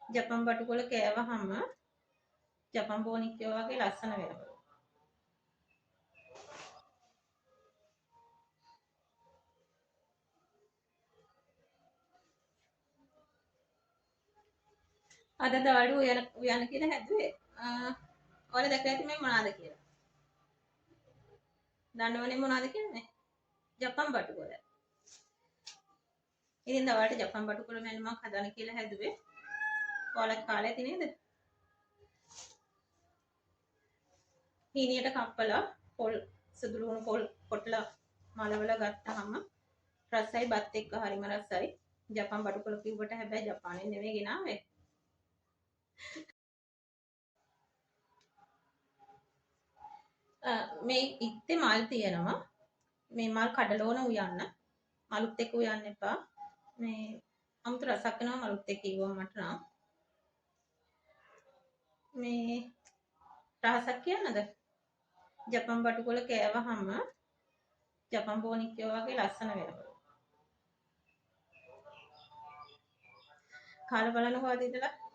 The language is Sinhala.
ජපන් බටුකොළ කෑවහම ජපන් බෝනික්කෝ වගේ ලස්සන වෙනවා. අද දාඩු උයන කියලා හැදුවේ. ඔයාලා දැක්කලා ඇති මේ මොනවාද කියලා. දන්නවනේ මොනවාද කියන්නේ? ජපන් බටුකොළ. ඉතින් දවල්ට ජපන් බටුකොළ මෙල්ලමක් හදන්න කියලා හැදුවේ. ඔයාලා කාලේ ඇති නේද? හීනියට කප්පලා පොල් සුදු ලුණු පොල් කොටලා මලවලා ගත්තාම රසයි බත් එක්ක හරිම රසයි. ජපන් බටුකොළ කිව්වට හැබැයි ජපානයේ නෙමෙයි ගෙනාවේ. මේ ඉත්තේ මල් තියෙනවා. මේ මල් කඩලෝන උයන්න. මලුත් එක්ක උයන්න එපා. මේ අමුතු රසක් වෙනවා මලුත් එක්ක ඉවම මට නම්. මේ රහසක් කියන්නද? ජපන් බටුකොළ කෑවහම ජපන් බෝනික්කෝ වගේ ලස්සන වෙනවා. කාලා බලන්න කොහොමද ඉතලා?